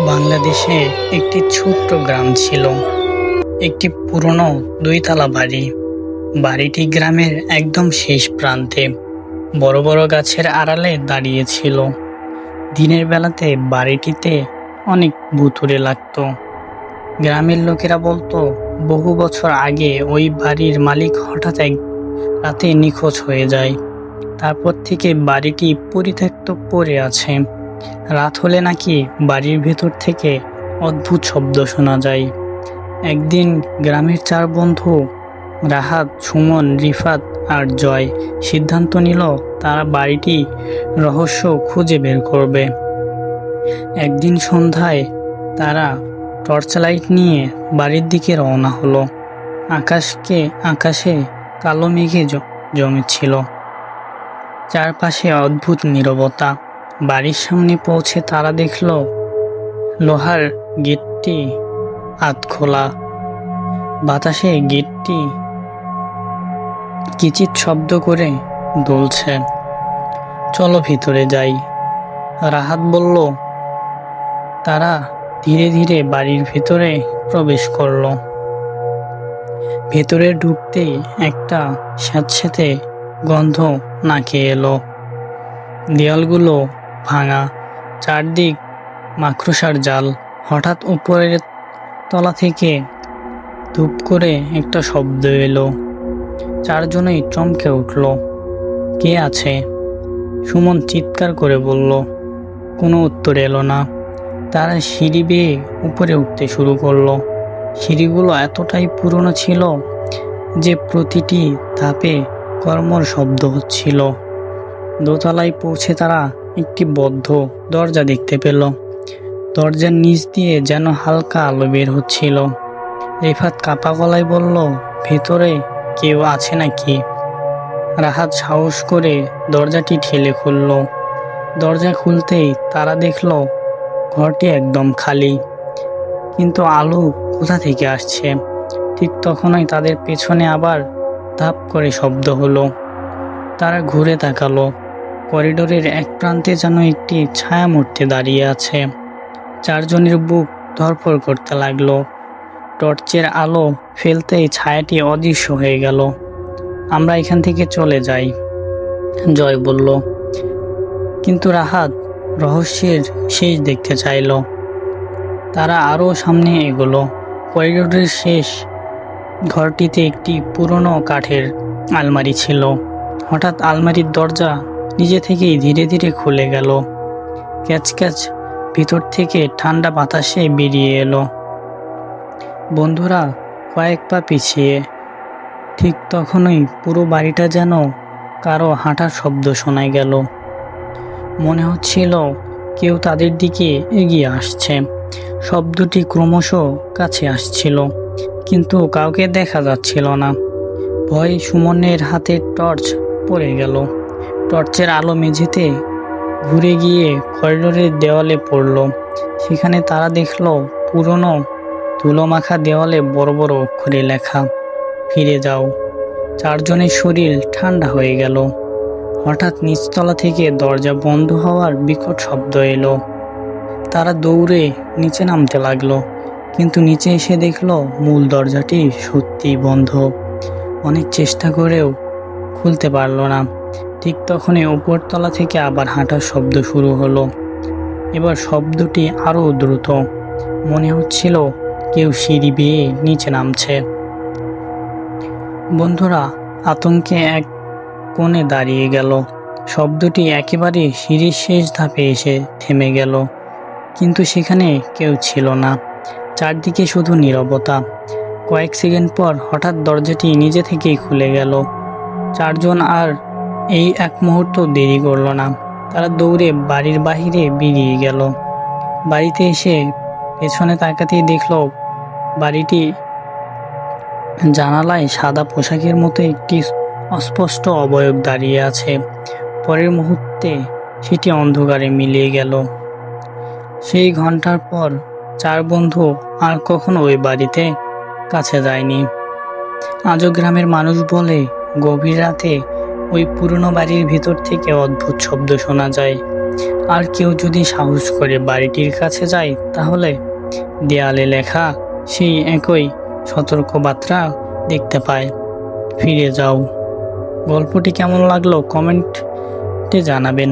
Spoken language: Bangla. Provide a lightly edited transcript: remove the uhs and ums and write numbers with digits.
বাংলাদেশে একটি ছোট্ট গ্রাম ছিল। একটি পুরনো দুইতলা বাড়ি। বাড়িটি গ্রামের একদম শেষ প্রান্তে বড় বড় গাছের আড়ালে দাঁড়িয়ে ছিল। দিনের বেলাতে বাড়িটিতে অনেক ভুতুড়ে লাগতো। গ্রামের লোকেরা বলতো বহু বছর আগে ওই বাড়ির মালিক হঠাৎ এক রাতে নিখোঁজ হয়ে যায়। তারপর থেকে বাড়িটি পরিত্যক্ত পড়ে আছে। রাত হলে নাকি বাড়ির ভেতর থেকে অদ্ভুত শব্দ শোনা যায়। একদিন গ্রামের চার বন্ধু রাহাত, সুমন, রিফাত আর জয় সিদ্ধান্ত নিল তারা বাড়িটি রহস্য খুঁজে বের করবে। একদিন সন্ধ্যায় তারা টর্চ লাইট নিয়ে বাড়ির দিকে রওনা হলো। আকাশে কালো মেঘে জমেছিল। চারপাশে অদ্ভুত নীরবতা। বাড়ির সামনে পৌঁছে তারা দেখল লোহার গেটটি আধ খোলা। বাতাসে গেটটি কিচিৎ শব্দ করে দুলছে। চলো ভিতরে যাই, রাহাত বলল। তারা ধীরে ধীরে বাড়ির ভেতরে প্রবেশ করল। ভেতরে ঢুকতেই একটা স্যাঁতসেঁতে গন্ধ নাকে এলো। দেয়ালগুলো ভাঙা, চারদিক মাকড়সার জাল। হঠাৎ উপরের তলা থেকে ধূপ করে একটা শব্দ এলো। চারজনেই চমকে উঠল। কে আছে? সুমন চিৎকার করে বলল। কোনো উত্তর এলো না। তারা সিঁড়ি বেয়ে উপরে উঠতে শুরু করলো। সিঁড়িগুলো এতটাই পুরনো ছিল যে প্রতিটি ধাপে কর্মর শব্দ হচ্ছিল। দোতলায় পৌঁছে তারা একটি বদ্ধ দরজা দেখতে পেল। দরজার নিচ দিয়ে যেন হালকা আলো বের হচ্ছিল। রিফাত কাপা গলায় বলল, ভেতরে কেউ আছে নাকি? রাহাত সাহস করে দরজাটি ঠেলে খুলল। দরজা খুলতেই তারা দেখল ঘরটি একদম খালি, কিন্তু আলো কোথা থেকে আসছে? ঠিক তখনই তাদের পেছনে আবার ধাপ করে শব্দ হলো। তারা ঘুরে তাকালো। করিডোরের এক প্রান্তে যেন একটি ছায়ামূর্তি দাঁড়িয়ে আছে। চারজনের বুক ধড়ফড় করতে লাগলো। টর্চের আলো ফেলতেই ছায়াটি অদৃশ্য হয়ে গেল। আমরা এখান থেকে চলে যাই, জয় বলল। কিন্তু রাহাত রহস্যের শেষ দেখতে চাইল। তারা আরও সামনে এগোলো। করিডোরের শেষ ঘরটিতে একটি পুরনো কাঠের আলমারি ছিল। হঠাৎ আলমারির দরজা নিজে থেকেই ধীরে ধীরে খুলে গেল। ক্যাচ ক্যাচ ভিতর থেকে ঠান্ডা বাতাসে বেরিয়ে এলো। বন্ধুরা কয়েক পা পিছিয়ে। ঠিক তখনই পুরো বাড়িটা যেন কারো হাঁটার শব্দ শোনায় গেল। মনে হচ্ছিল কেউ তাদের দিকে এগিয়ে আসছে। শব্দটি ক্রমশ কাছে আসছিল, কিন্তু কাউকে দেখা যাচ্ছিল না। ভয়ে সুমনের হাতে টর্চ পড়ে গেল। টর্চের আলো মেঝেতে ঘুরে গিয়ে করিডোরের দেওয়ালে পড়ল। সেখানে তারা দেখল পুরনো ধুলোমাখা দেওয়ালে বড় বড় অক্ষরে লেখা, ফিরে যাও। চারজনের শরীর ঠান্ডা হয়ে গেল। হঠাৎ নিচতলা থেকে দরজা বন্ধ হওয়ার বিকট শব্দ এলো। তারা দৌড়ে নিচে নামতে লাগলো, কিন্তু নিচে এসে দেখলো মূল দরজাটি সত্যিই বন্ধ। অনেক চেষ্টা করেও খুলতে পারল না। ঠিক তখনই উপরতলা থেকে আবার হাঁটার শব্দ শুরু হলো। এবার শব্দটি আরও দ্রুত। মনে হচ্ছিল কেউ সিঁড়ি বেয়ে নিচে নামছে। বন্ধুরা আতঙ্কে এক কোণে দাঁড়িয়ে গেল। শব্দটি একেবারে সিঁড়ির শেষ ধাপে এসে থেমে গেল, কিন্তু সেখানে কেউ ছিল না। চারদিকে শুধু নীরবতা। কয়েক সেকেন্ড পর হঠাৎ দরজাটি নিজে থেকেই খুলে গেল। চারজন আর এই এক মুহূর্ত দেরি করল না। তারা দৌড়ে বাড়ির বাহিরে বেরিয়ে গেল। বাড়িতে এসে পেছনে তাকাতেই দেখল বাড়িটি জানালায় সাদা পোশাকের মতো একটি অস্পষ্ট অবয়ব দাঁড়িয়ে আছে। পরের মুহূর্তে সেটি অন্ধকারে মিলিয়ে গেল। সেই ঘন্টার পর চার বন্ধু আর কখনো ওই বাড়িতে কাছে যায়নি। আজও গ্রামের মানুষ বলে গভীর রাতে ওই পুরনো বাড়ির ভিতর থেকে অদ্ভুত শব্দ শোনা যায়। আর কেউ যদি সাহস করে বাড়িটির কাছে যায় তাহলে দেয়ালে লেখা সেই একই সতর্কবার্তা দেখতে পায়, ফিরে যাও। গল্পটি কেমন লাগলো কমেন্টে জানাবেন।